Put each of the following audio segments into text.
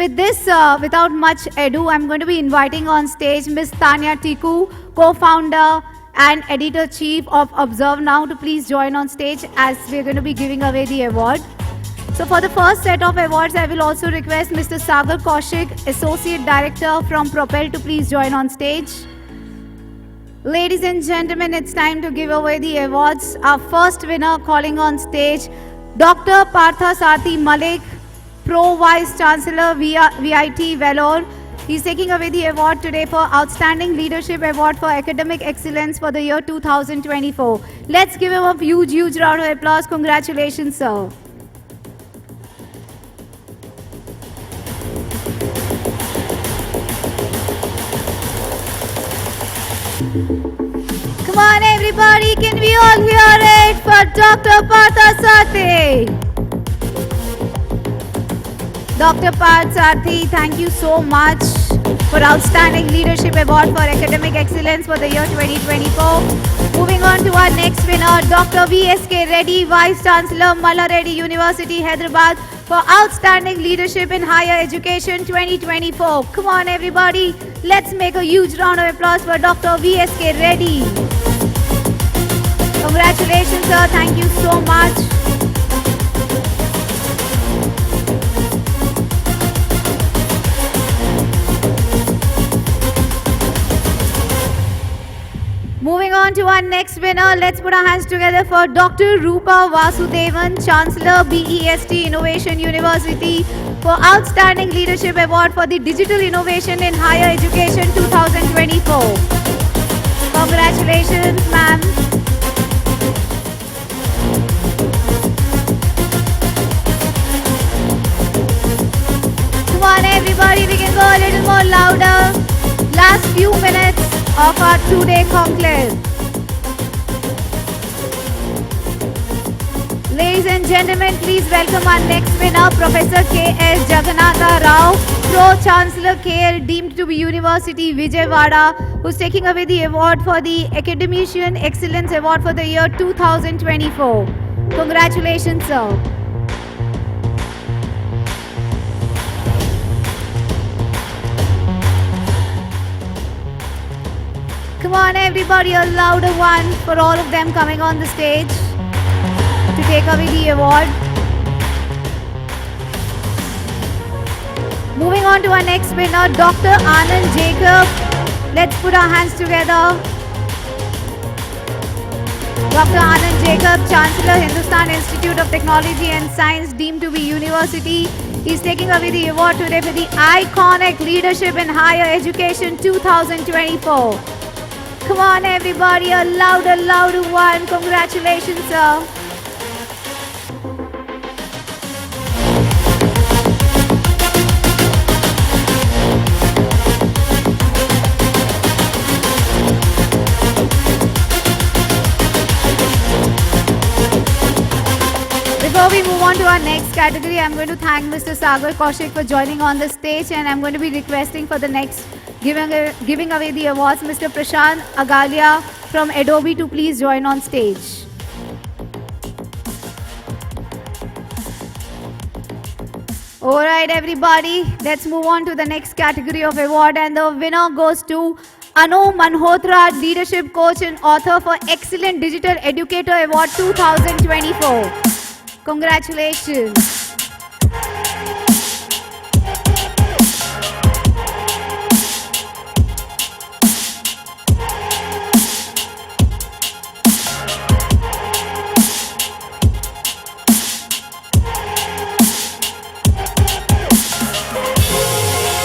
with this, without much ado, I'm going to be inviting on stage Ms. Tanya Tiku, co-founder and editor-chief of Observe Now, to please join on stage as we're going to be giving away the award. So for the first set of awards, I will also request Mr. Sagar Kaushik, Associate Director from Propel, to please join on stage. Ladies and gentlemen, it's time to give away the awards. Our first winner calling on stage, Dr. Partha Sathi Malik, Pro Vice Chancellor VIT Vellore. He's taking away the award today for Outstanding Leadership Award for Academic Excellence for the year 2024. Let's give him a huge round of applause. Congratulations, sir. Come on, everybody, can we all hear it for Dr. Partha Sathi? Dr. Partha Sathi, thank you so much for Outstanding Leadership Award for Academic Excellence for the year 2024. Moving on to our next winner, Dr. V.S.K. Reddy, Vice Chancellor, Malla Reddy University, Hyderabad, for Outstanding Leadership in Higher Education 2024. Come on, everybody, let's make a huge round of applause for Dr. V.S.K. Reddy. Congratulations, sir. Thank you so much. Moving on to our next winner, let's put our hands together for Dr. Rupa Vasudevan, Chancellor, BEST Innovation University, for Outstanding Leadership Award for the Digital Innovation in Higher Education 2024. Congratulations, ma'am. Come on, everybody, we can go a little more louder. Last few minutes of our two-day conclave. Ladies and gentlemen, please welcome our next winner, Professor K.S. Jagannatha Rao, Pro-Chancellor KL, deemed to be University Vijayawada, who's taking away the award for the Academician Excellence Award for the year 2024. Congratulations, sir. Come on, everybody, a louder one for all of them coming on the stage to take away the award. Moving on to our next winner, Dr. Anand Jacob. Let's put our hands together. Dr. Anand Jacob, Chancellor, Hindustan Institute of Technology and Science, deemed to be University. He's taking away the award today for the Iconic Leadership in Higher Education 2024. Come on, everybody, a louder one. Congratulations, sir. Before we move on to our next category, I'm going to thank Mr. Sagar Kaushik for joining on the stage, and I'm going to be requesting for the next giving away the awards, Mr. Prashant Agalia from Adobe, to please join on stage. Alright, everybody, let's move on to the next category of award, and the winner goes to Anu Manhotra, Leadership Coach and Author, for Excellent Digital Educator Award 2024. Congratulations.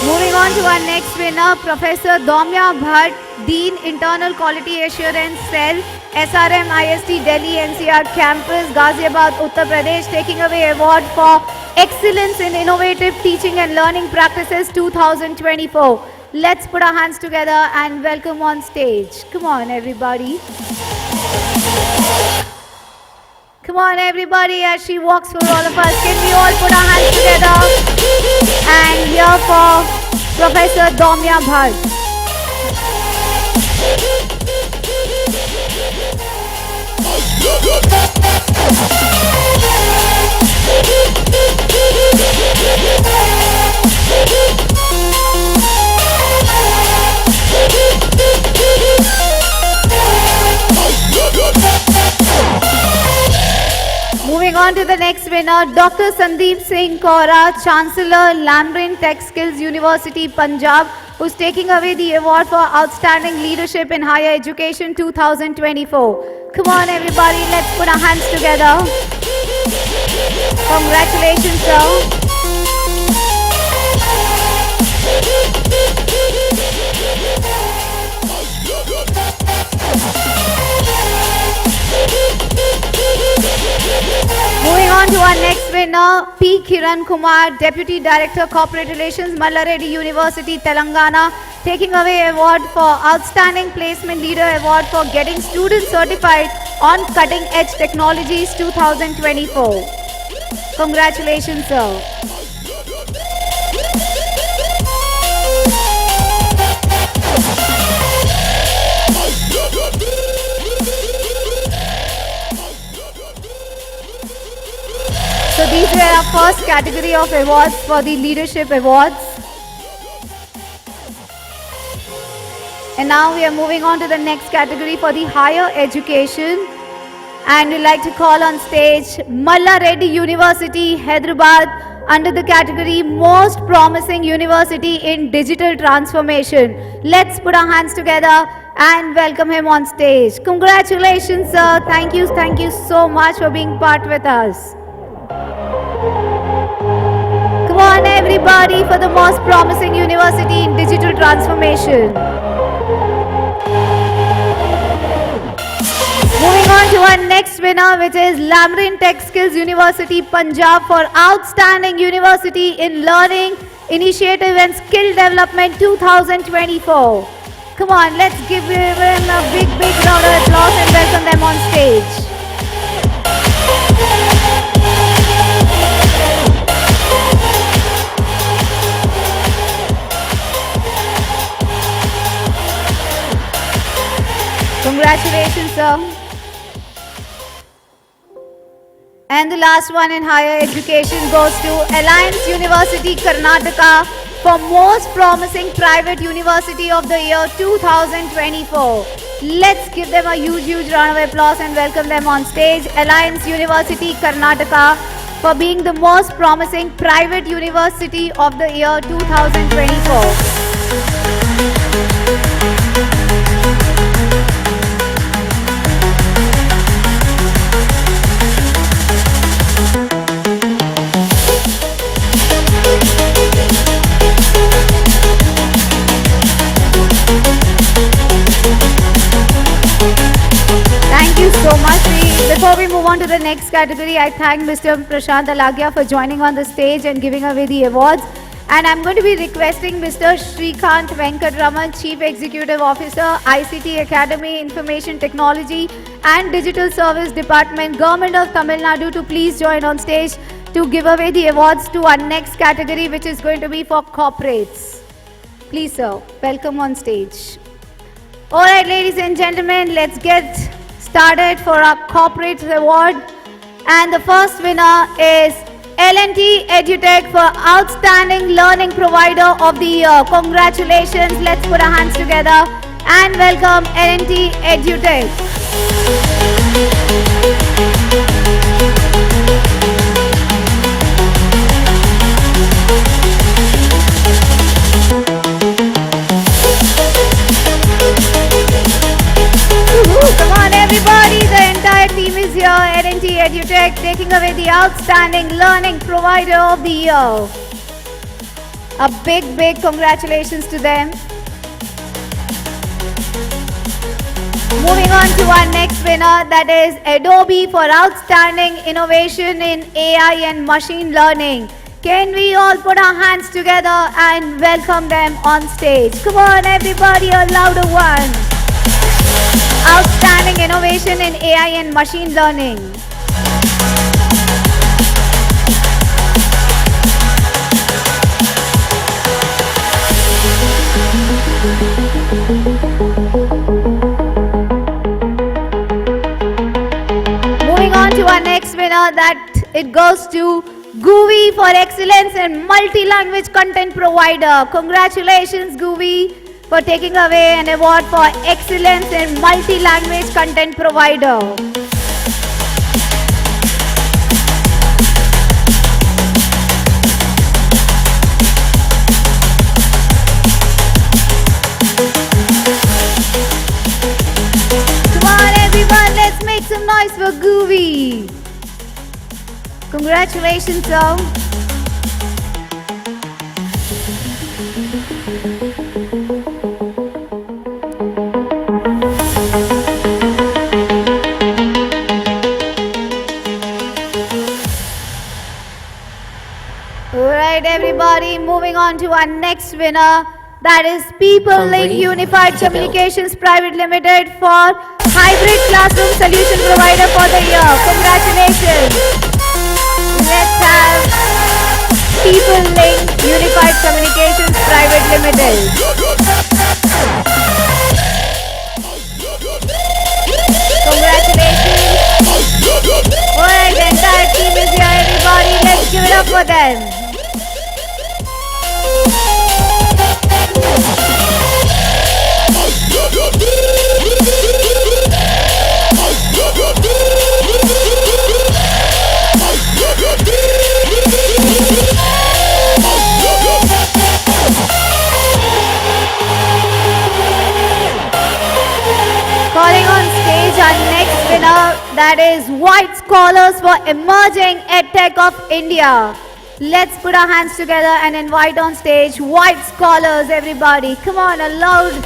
Moving on to our next winner, Professor Daumya Bhatt, Dean Internal Quality Assurance Cell, SRM IST Delhi NCR Campus, Ghaziabad, Uttar Pradesh, taking away award for Excellence in Innovative Teaching and Learning Practices 2024. Let's put our hands together and welcome on stage. Come on, everybody. Come on, everybody, as she walks for all of us. Can we all put our hands together and hear for Professor Daumya Bhatt. on to the next winner, Dr. Sandeep Singh Kaura, Chancellor, Lamrin Tech Skills University, Punjab, who's taking away the award for Outstanding Leadership in Higher Education 2024. Come on everybody, let's put our hands together. Congratulations, sir. Moving on to our next winner, P. Kiran Kumar, Deputy Director Corporate Relations, Mallareddy University, Telangana, taking away award for Outstanding Placement Leader Award for getting students certified on Cutting Edge Technologies 2024. Congratulations, sir. So these were our first category of awards for the Leadership Awards. And now we are moving on to the next category for the Higher Education. And we'd like to call on stage Mallareddy University, Hyderabad, under the category Most Promising University in Digital Transformation. Let's put our hands together and welcome him on stage. Congratulations, sir. Thank you so much for being part with us. Come on everybody for the Most Promising University in Digital Transformation. Moving on to our next winner, which is Lamrin Tech Skills University, Punjab, for Outstanding University in Learning, Initiative and Skill Development 2024. Come on, let's give them a big round of applause and welcome them on stage. Congratulations, sir. And the last one in higher education goes to Alliance University, Karnataka, for Most Promising Private University of the Year 2024. Let's give them a huge round of applause and welcome them on stage. Alliance University, Karnataka, for being the Most Promising Private University of the Year 2024. Thank you so much. Before we move on to the next category, I thank Mr. Prashant Alagia for joining on the stage and giving away the awards. And I'm going to be requesting Mr. Shrikant Venkatraman, Chief Executive Officer, ICT Academy, Information Technology and Digital Service Department, Government of Tamil Nadu, to please join on stage to give away the awards to our next category, which is going to be for corporates. Please, sir, welcome on stage. All right, ladies and gentlemen, let's get started for our Corporate Award. And the first winner is L&T EduTech for Outstanding Learning Provider of the Year. Congratulations. Let's put our hands together and welcome L&T EduTech. Come on everybody, the entire team is here. L&T EduTech taking away the Outstanding Learning Provider of the Year. A big congratulations to them. Moving on to our next winner, that is Adobe for Outstanding Innovation in AI and Machine Learning. Can we all put our hands together and welcome them on stage? Come on everybody, a louder one. Outstanding Innovation in AI and Machine Learning. Moving on to our next winner, that it goes to GUI for Excellence in Multi-Language Content Provider. Congratulations, GUI, for taking away an award for Excellence in Multi-Language Content Provider. Congratulations, sir. Alright, everybody, moving on to our next winner. That is People Link Unified Communications Private Limited for Hybrid Classroom Solution Provider for the year. Congratulations. Let's have People Link Unified Communications Private Limited. Congratulations. Alright, the entire team is here, everybody. Let's give it up for them. Calling on stage our next winner, that is White Scholars for Emerging EdTech of India. Let's put our hands together and invite on stage White Scholars, everybody. Come on, a loud noise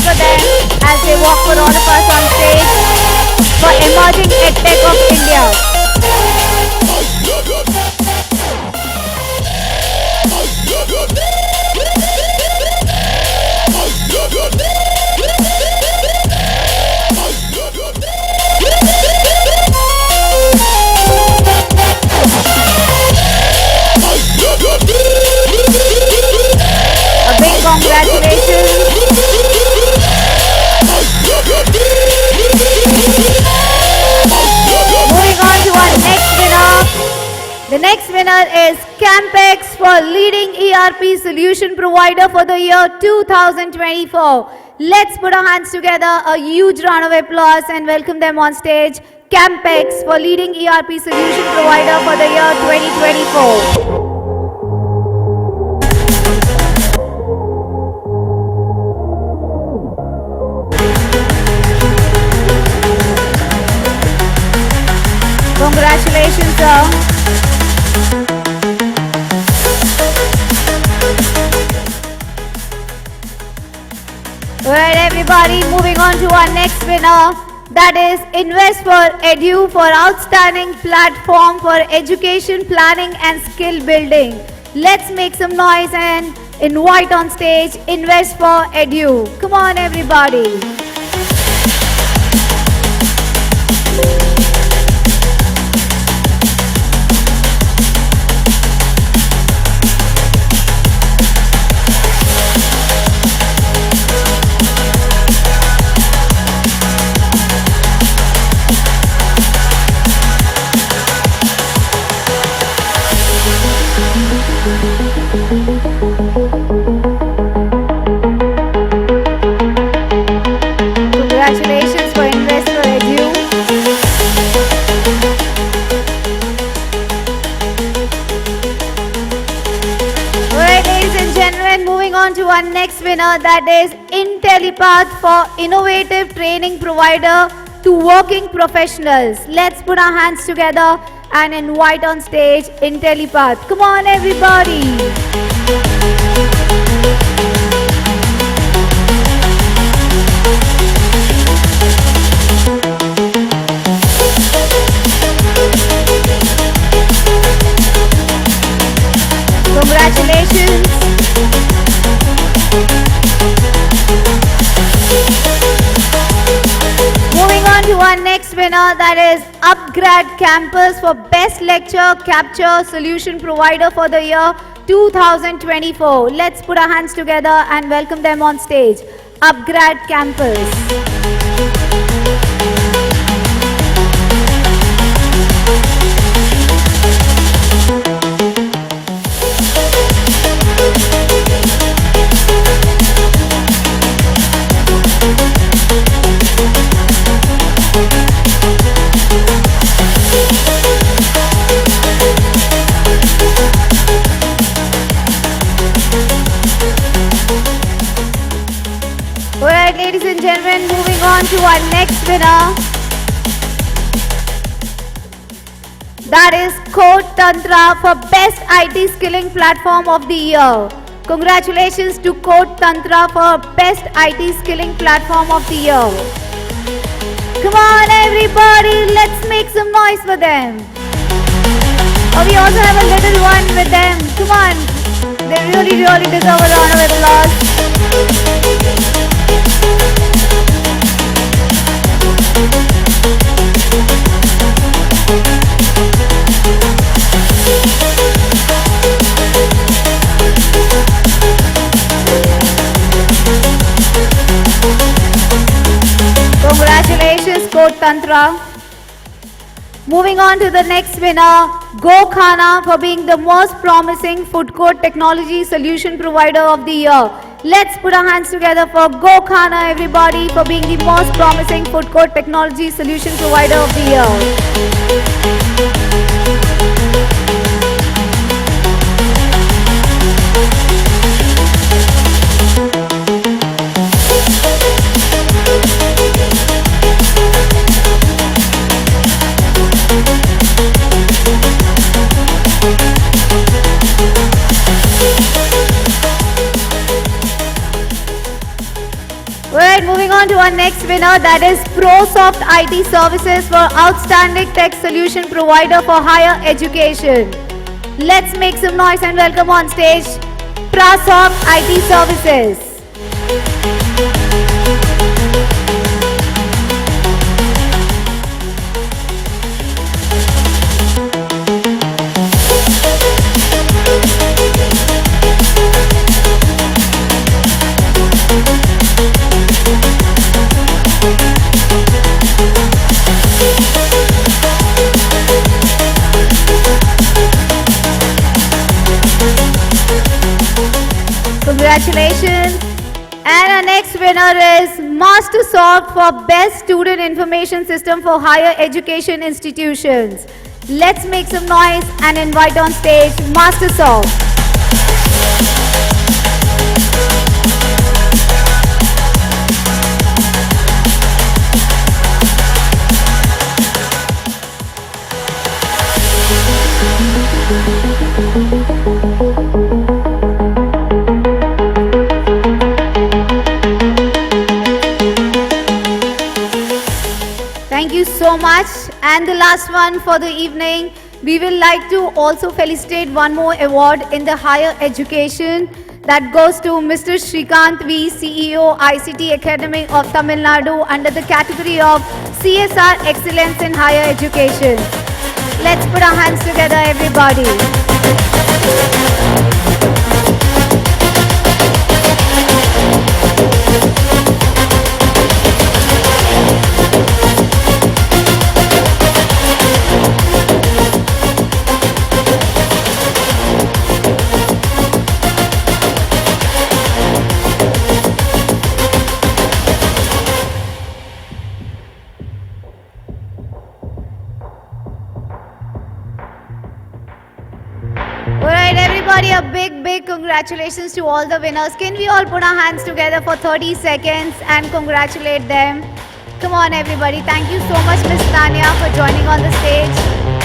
for them as they walk for all of us on stage for Emerging EdTech of India. A big congratulations. Moving on to our next winner. The next winner is Campex for leading ERP solution provider for the year 2024. Let's put our hands together, a huge round of applause and welcome them on stage. Campex for leading ERP solution provider for the year 2024. Congratulations, sir. Alright, everybody, moving on to our next winner. That is Invest for Edu for outstanding platform for education planning and skill building. Let's make some noise and invite on stage Invest for Edu. Come on, everybody. Congratulations for Invest for Edu. Alright, ladies and gentlemen, moving on to our next winner, that is IntelliPath for innovative training provider to working professionals. Let's put our hands together and invite on stage IntelliPath. Come on, everybody. Congratulations. Moving on to our next winner, that is Upgrad Campus for Best Lecture Capture Solution Provider for the year 2024. Let's put our hands together and welcome them on stage. Upgrad Campus. Alright, ladies and gentlemen, moving on to our next winner. That is Code Tantra for Best IT Skilling Platform of the Year. Congratulations to Code Tantra for Best IT Skilling Platform of the Year. Come on everybody, let's make some noise for them. Oh, we also have a little one with them. Come on, they really deserve a round of applause. Congratulations, Code Tantra. Moving on to the next winner, Go Khana, for being the most promising food court technology solution provider of the year. Let's put our hands together for Go Khana, everybody, for being the most promising food court technology solution provider of the year. Alright, moving on to our next winner, that is ProSoft IT Services for Outstanding Tech Solution Provider for Higher Education. Let's make some noise and welcome on stage ProSoft IT Services. Congratulations. And our next winner is MasterSoft for Best Student Information System for Higher Education Institutions. Let's make some noise and invite on stage MasterSoft. Thank you so much. And the last one for the evening, we will like to also felicitate one more award in the higher education that goes to Mr. Shrikant V, CEO ICT Academy of Tamil Nadu under the category of CSR Excellence in Higher Education. Let's put our hands together, everybody. Alright everybody, a big congratulations to all the winners. Can we all put our hands together for 30 seconds and congratulate them? Come on everybody. Thank you so much Miss Tanya for joining on the stage.